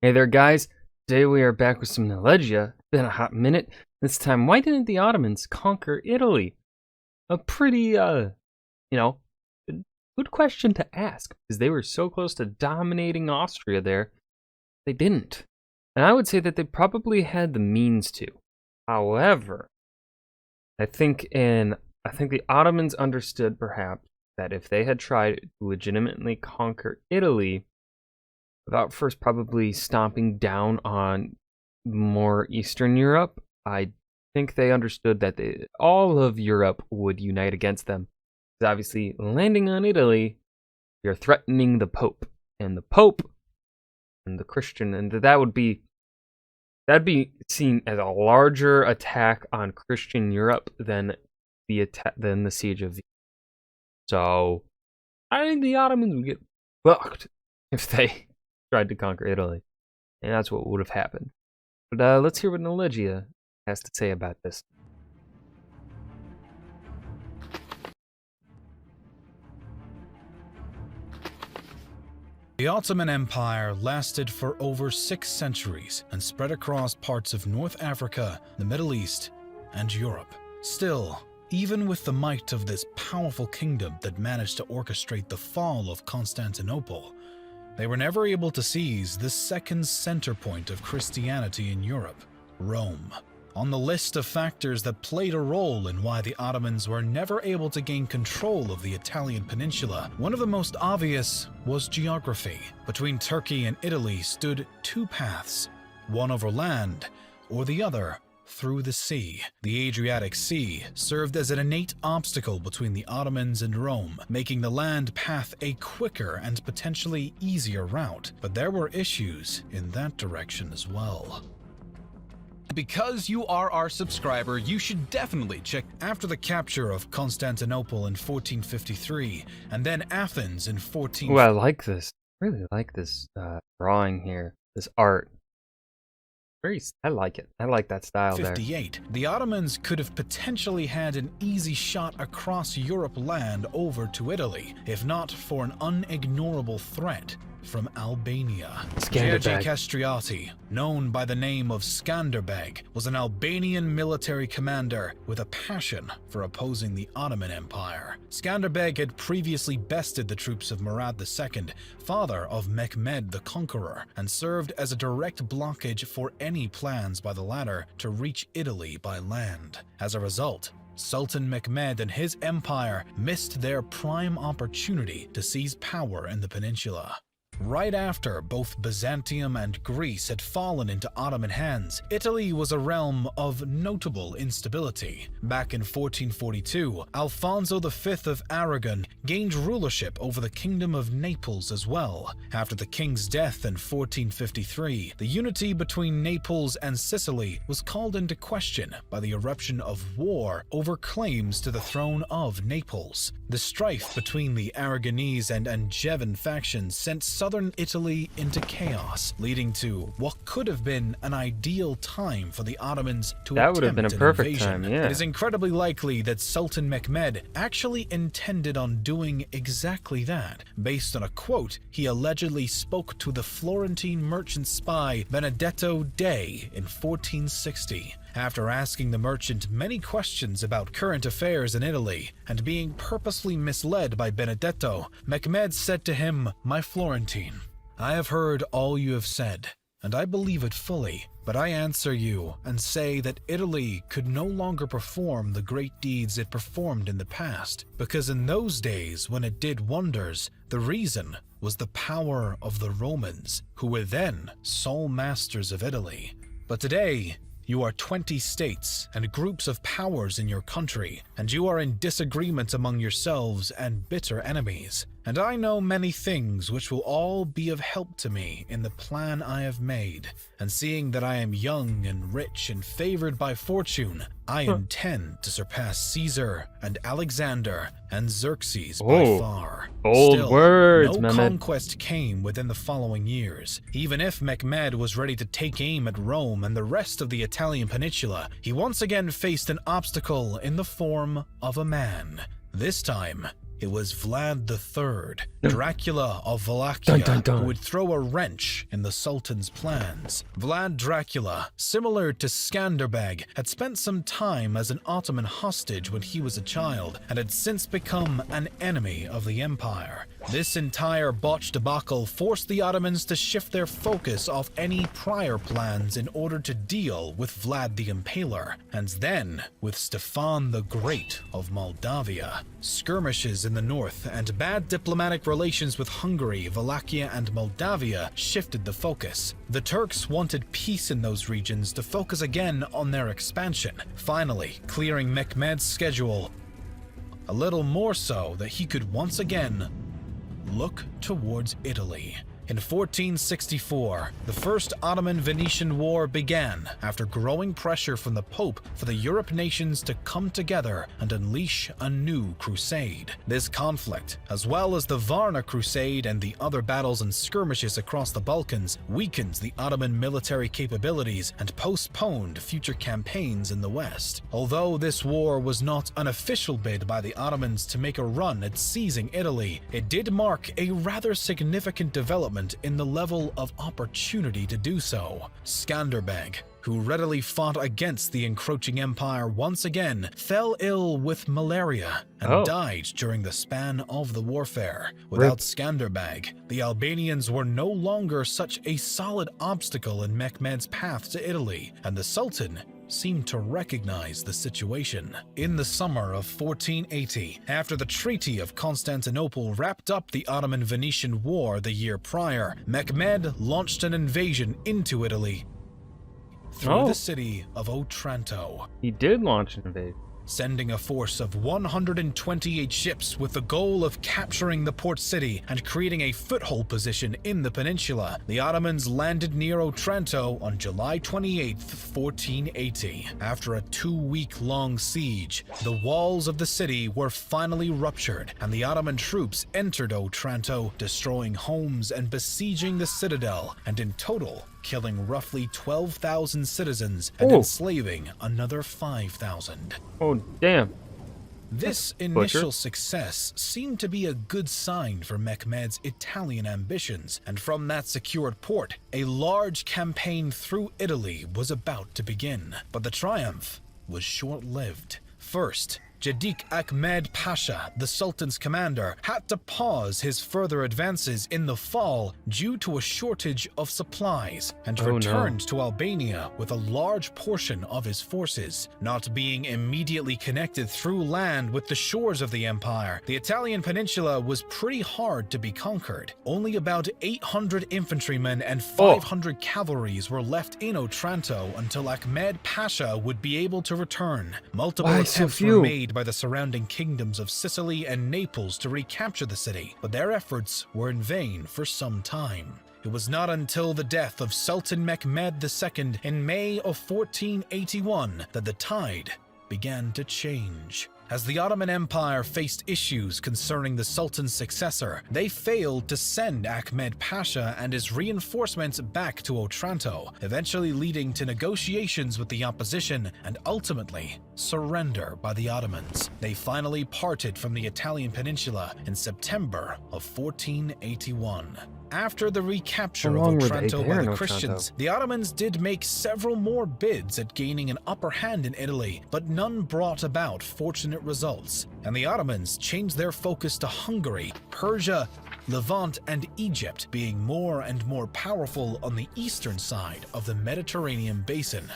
Hey there, guys. Today we are back with some Knowledgia. Been a hot minute. This time, why didn't the Ottomans conquer Italy? A pretty, good question to ask, because they were so close to dominating Austria there. They didn't. And I would say that they probably had the means to. However, I think the Ottomans understood, perhaps, that if they had tried to legitimately conquer Italy, without first probably stomping down on more Eastern Europe, I think they understood that all of Europe would unite against them. Because obviously, landing on Italy, you're threatening the Pope. And the Pope and the Christian, and that'd be seen as a larger attack on Christian Europe than the siege of Vienna. So, I think the Ottomans would get fucked if they tried to conquer Italy, and that's what would have happened. But let's hear what Knowledgia has to say about this. The Ottoman Empire lasted for over 6 centuries and spread across parts of North Africa, the Middle East, and Europe. Still, even with the might of this powerful kingdom that managed to orchestrate the fall of Constantinople, they were never able to seize the second center point of Christianity in Europe, Rome. On the list of factors that played a role in why the Ottomans were never able to gain control of the Italian peninsula, one of the most obvious was geography. Between Turkey and Italy stood 2 paths, one over land, or the other through the sea. The Adriatic Sea served as an innate obstacle between the Ottomans and Rome, making the land path a quicker and potentially easier route. But there were issues in that direction as well. Because you are our subscriber, you should definitely check. After the capture of Constantinople in 1453, and then Athens in 14... Ooh, I like this. I really like this drawing here, this art. I like it. I like that style there. 58. The Ottomans could have potentially had an easy shot across Europe land over to Italy, if not for an unignorable threat from Albania. Gheorghe Castriati, known by the name of Skanderbeg, was an Albanian military commander with a passion for opposing the Ottoman Empire. Skanderbeg had previously bested the troops of Murad II, father of Mehmed the Conqueror, and served as a direct blockage for any plans by the latter to reach Italy by land. As a result, Sultan Mehmed and his empire missed their prime opportunity to seize power in the peninsula. Right after both Byzantium and Greece had fallen into Ottoman hands, Italy was a realm of notable instability. Back in 1442, Alfonso V of Aragon gained rulership over the Kingdom of Naples as well. After the king's death in 1453, the unity between Naples and Sicily was called into question by the eruption of war over claims to the throne of Naples. The strife between the Aragonese and Angevin factions sent southern Italy into chaos, leading to what could have been an ideal time for the Ottomans to attempt would have been a perfect time, yeah. It is incredibly likely that Sultan Mehmed actually intended on doing exactly that, based on a quote he allegedly spoke to the Florentine merchant spy Benedetto Dei in 1460. After asking the merchant many questions about current affairs in Italy, and being purposely misled by Benedetto, Mehmed said to him, "My Florentine, I have heard all you have said, and I believe it fully, but I answer you and say that Italy could no longer perform the great deeds it performed in the past, because in those days when it did wonders, the reason was the power of the Romans, who were then sole masters of Italy. But today, you are 20 states and groups of powers in your country, and you are in disagreement among yourselves and bitter enemies. And I know many things which will all be of help to me in the plan I have made. And seeing that I am young and rich and favored by fortune, I intend to surpass Caesar and Alexander and Xerxes by far." Bold Still, words, no Mehmed. conquest came within the following years. Even if Mehmed was ready to take aim at Rome and the rest of the Italian peninsula, he once again faced an obstacle in the form of a man. This time, it was Vlad III, Dracula of Wallachia, who would throw a wrench in the Sultan's plans. Vlad Dracula, similar to Skanderbeg, had spent some time as an Ottoman hostage when he was a child, and had since become an enemy of the Empire. This entire botched debacle forced the Ottomans to shift their focus off any prior plans in order to deal with Vlad the Impaler, and then with Stefan the Great of Moldavia. Skirmishes in the north and bad diplomatic relations with Hungary, Wallachia, and Moldavia shifted the focus. The Turks wanted peace in those regions to focus again on their expansion, finally clearing Mehmed's schedule a little more so that he could once again look towards Italy. In 1464, the First Ottoman-Venetian War began after growing pressure from the Pope for the Europe nations to come together and unleash a new crusade. This conflict, as well as the Varna Crusade and the other battles and skirmishes across the Balkans, weakened the Ottoman military capabilities and postponed future campaigns in the West. Although this war was not an official bid by the Ottomans to make a run at seizing Italy, it did mark a rather significant development in the level of opportunity to do so. Skanderbeg, who readily fought against the encroaching empire once again, fell ill with malaria and died during the span of the warfare. Without Skanderbeg, the Albanians were no longer such a solid obstacle in Mehmed's path to Italy, and the Sultan seemed to recognize the situation. In the summer of 1480, after the Treaty of Constantinople wrapped up the Ottoman-Venetian War the year prior, Mehmed launched an invasion into Italy through the city of Otranto. He did launch an invasion. Sending a force of 128 ships with the goal of capturing the port city and creating a foothold position in the peninsula, the Ottomans landed near Otranto on July 28, 1480. After a 2-week-long siege, the walls of the city were finally ruptured, and the Ottoman troops entered Otranto, destroying homes and besieging the citadel, and in total, killing roughly 12,000 citizens and enslaving another 5,000. Oh, damn. This initial success seemed to be a good sign for Mehmed's Italian ambitions, and from that secured port, a large campaign through Italy was about to begin. But the triumph was short-lived. First, Jadik Ahmed Pasha, the Sultan's commander, had to pause his further advances in the fall due to a shortage of supplies, and returned to Albania with a large portion of his forces. Not being immediately connected through land with the shores of the empire, the Italian peninsula was pretty hard to be conquered. Only about 800 infantrymen and 500 cavalries were left in Otranto until Ahmed Pasha would be able to return. Multiple attempts were made by the surrounding kingdoms of Sicily and Naples to recapture the city, but their efforts were in vain for some time. It was not until the death of Sultan Mehmed II in May of 1481 that the tide began to change. As the Ottoman Empire faced issues concerning the Sultan's successor, they failed to send Ahmed Pasha and his reinforcements back to Otranto, eventually leading to negotiations with the opposition and ultimately surrender by the Ottomans. They finally parted from the Italian peninsula in September of 1481. After the recapture of Otranto by the Christians, the Ottomans did make several more bids at gaining an upper hand in Italy, but none brought about fortunate results, and the Ottomans changed their focus to Hungary, Persia, Levant, and Egypt, being more and more powerful on the eastern side of the Mediterranean basin.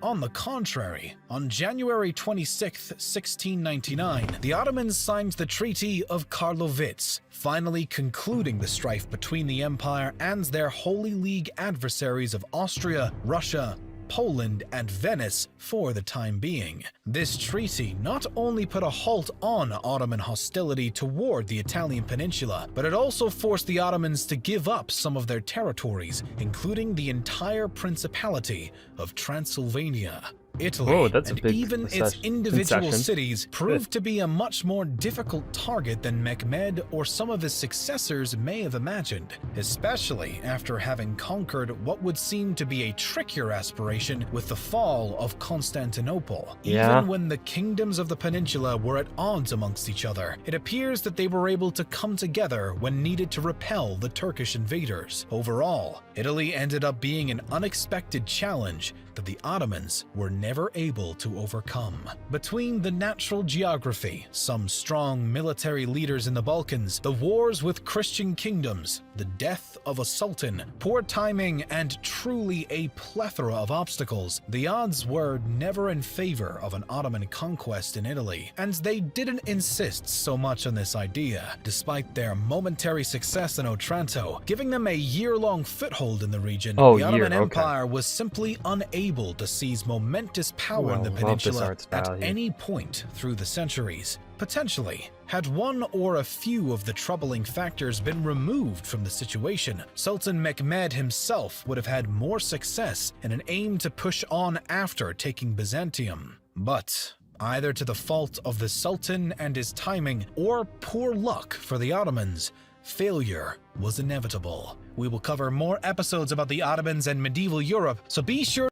On the contrary, on January 26, 1699, the Ottomans signed the Treaty of Karlovitz, finally concluding the strife between the empire and their Holy League adversaries of Austria, Russia, Poland, and Venice for the time being. This treaty not only put a halt on Ottoman hostility toward the Italian peninsula, but it also forced the Ottomans to give up some of their territories, including the entire Principality of Transylvania. Italy, Whoa, that's a and big even its individual concession. cities proved to be a much more difficult target than Mehmed or some of his successors may have imagined, especially after having conquered what would seem to be a trickier aspiration with the fall of Constantinople. Yeah. Even when the kingdoms of the peninsula were at odds amongst each other, it appears that they were able to come together when needed to repel the Turkish invaders. Overall, Italy ended up being an unexpected challenge that the Ottomans were never able to overcome. Between the natural geography, some strong military leaders in the Balkans, the wars with Christian kingdoms, the death of a sultan, poor timing, and truly a plethora of obstacles, the odds were never in favor of an Ottoman conquest in Italy, and they didn't insist so much on this idea, despite their momentary success in Otranto, giving them a year-long foothold in the region. Oh, the Ottoman okay. Empire was simply unable to seize momentous power in the peninsula at any point through the centuries. Potentially, had one or a few of the troubling factors been removed from the situation, Sultan Mehmed himself would have had more success in an aim to push on after taking Byzantium. But either to the fault of the Sultan and his timing, or poor luck for the Ottomans, failure was inevitable. We will cover more episodes about the Ottomans and medieval Europe, so be sure.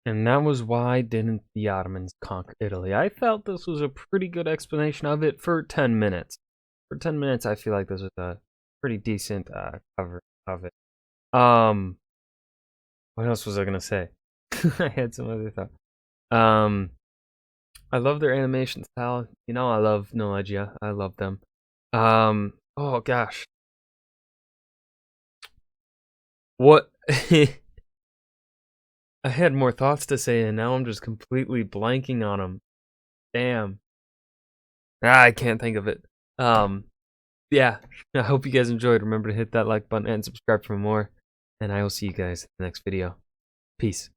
And that was why didn't the Ottomans conquer Italy? I felt this was a pretty good explanation of it for 10 minutes. For 10 minutes, I feel like this was a pretty decent cover of it. What else was I gonna say? I had some other thought. I love their animation style. You know, I love Knowledgia. I love them. Oh gosh. What? I had more thoughts to say, and now I'm just completely blanking on them. Damn. I can't think of it. Yeah. I hope you guys enjoyed. Remember to hit that like button and subscribe for more. And I will see you guys in the next video. Peace.